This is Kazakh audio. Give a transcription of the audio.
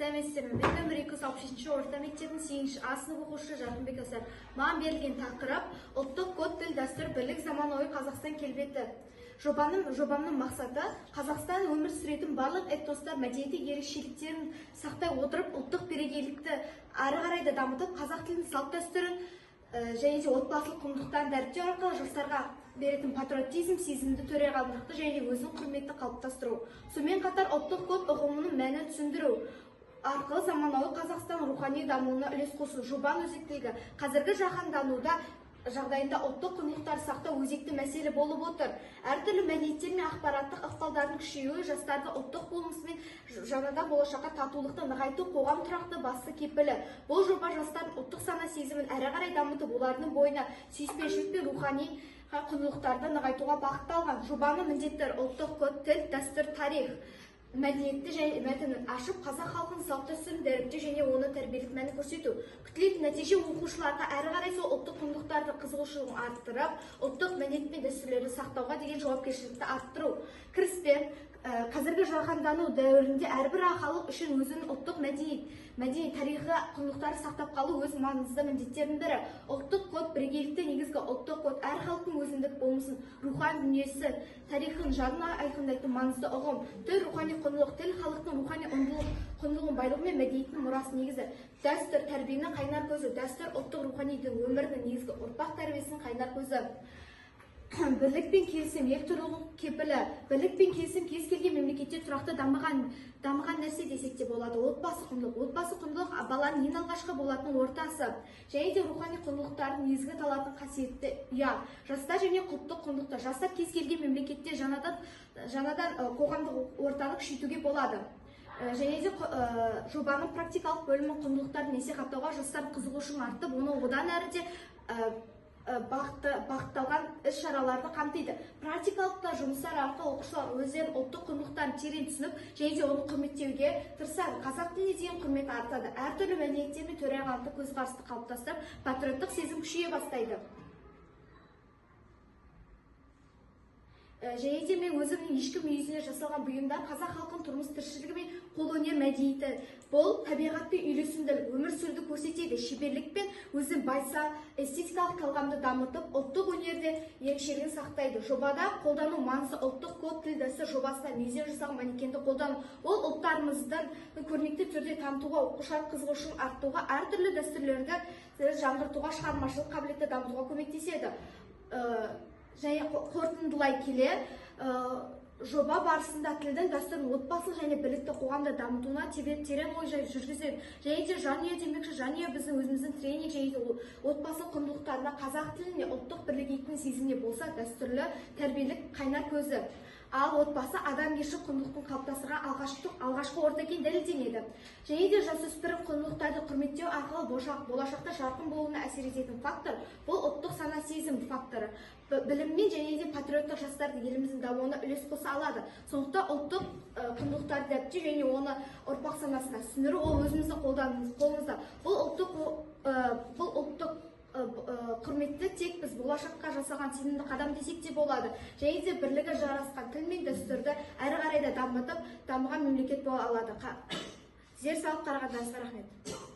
Сәлеметсіздер ме? Мен 263 орта мектебінің 8 А сынып оқушысы Жарқынбек Әсер. Маған берілген тақырып ұлттық код, тіл, дәстүр, бірлік, заманауи Қазақстан келбеті. Жобамның мақсаты Қазақстан өмір сүретін барлық этностар мәдениеті ерекшеліктерін сақтай отырып, ұлттық бірегейлікті ары қарай да дамытып, қазақ тілінің салт дәстүрін және де отбасылық құндылықтарын дәріптеу арқылы жастарға беретін патриотизм сезімді, төреғалдықты және өзінің құрметті қалыптастыру. Сонымен қатар ұлттық код ұғымының мәнін түсіндіру арқылы заманауи Қазақстан рухани дамуына үлес қосу. Жобаның өзектілігі қазіргі жаһандануда жағдайында ұлттық құндылықтар сақтау өзекті мәселе болып отыр. Әртүрлі мәдениеттер мен ақпараттық ықпалдардың күшеюі жастарды ұлттық болмысымен жаңадан болашаққа татулықты нығайту қоғам тұрақты басты кепілі. Бұл жоба жастардың ұлттық сана сезімін әрі қарай дамытып, олардың бойына сүйіспеншілік пен рухани құндылықтарды нығайтуға бағытталған. Жобаның міндеттері ұлттық код, тіл, дәстүр, тарих, мәдениетті және мәтінін ашып, қазақ халқының салт дәстүрін дәріптеу және оны тәрбиелік мәні көрсету. Күтілетін нәтиже оқушыларға әрі қарай сол ұлттық құндылықтарды қызығушылығын арттырып, ұлттық мәдениет пен дәстүрлерді сақтауға деген жауапкершілікті арттыру. Кіріспе қазіргі жаһандану дәуірінде әрбір халық үшін өзінің ұлттық мәдени тарихи құндылықтарды сақтап қалу өз маңызды міндеттерінің бірі. Ұлттық код бірегейлікті негізгі. Ұлттық код әр халықтың өзіндік болмысын, рухани дүниесі, тарихын жадына айқындайтын маңызды ұғым. Тіл рухани құндылық, тіл халықтың рухани құндылығын, байлығы мен мәдениетінің мұрасы негізі. Дәстүр тәрбиенің қайнар көзі. Дәстүр ұлттық рухани өмірдің негізгі, ұрпақ тәрбиесінің қайнар көзі. Бірлік пен келісім ел тұрғын кепілі. Бірлік пен келісім кез келген мемлекетте тұрақты дамыған нәрсе десек те болады. Отбасы құндылық баланың ең алғашқы болатын ортасы. Және де рухани құндылықтардың негізгі талатын қасиетті ұя. Жастар және құлттық құндылықтар. Жастар кез келген мемлекетте жаңадан қоғамдық ортаны күшейтуге болады. Және де жобаның практикалық бөлімі құндылықтарын насихаттауға жастар қызығушылығын артып, оны одан әрі де бағытталған іс-шараларды қамтиды. Практикалықта жұмыстар арқылы оқушылар өздерінің ұлттық құндылықтарын терең түсініп, және де оны құрметтеуге тырысады. Қазақ тіліне деген құрмет артады. Әртүрлі мәдениеттер мен төреғалдықты көзқарасты қалыптастырып, патриоттық сезім күшейе бастайды. Және де мен өзімнің ешкі мүйізіне жасалған бұйымдар қазақ халқының тұрмыс тіршілігі мен қолөнер мәдениеті. Бұл табиғатпен үйлесімділік, өмір сүруді көрсетеді. Шеберлікпен өзін байса, эстетикалық талғамды дамытып, ұлттық өнерде ерекшелігін сақтайды. Жобада қолдану маңызы ұлттық код, тіл, дәстүр жобасында музей жасалған манекенді қолдану. Ол ұлттарымызды көрнекті түрде танытуға, оқушылар қызығушылығын арттыруға, әртүрлі дәстүрлерді жаңғыртуға, шығармашылық қабілетті дамытуға көмектеседі. Және қорытындылай келе, жоба барысында тілдің, дәстүрдің, отбасылық және бірлікті қоғамда дамытуына терең ой жүргізеді. Және де жанұя демекші, жанұя біздің өзіміздің тренинг және де отбасылық құндылықтарына, қазақ тіліне, ұлттық бірлігінің сезіміне болса, дәстүрлі тәрбиелік қайнар көзі. Ал отбасы адамгершілік құндылықтың қалыптастырған алғашқы орта екені дәлелденеді. Және де жасөспірім құндылықтарды құрметтеу арқылы болашақта жарқын болуына әсер ететін фактор бұл ұлттық сана сезім факторы. Біліммен және де патриоттық жастарды еліміздің дамуына үлес қоса алады. Сондықтан ұлттық құндылықтарды дәріптеу және оны ұрпақ санасына сіңіру ол өзіміздің қолымызда. Бұл ұлттық құрметті тек біз болашаққа жасаған сенімді қадам десек те болады. Және де бірлігі жарасқан тіл мен дәстүрді әрі қарай да дамытып, дамыған мемлекет бола алады. Зер салып қарағандарыңызға рахмет.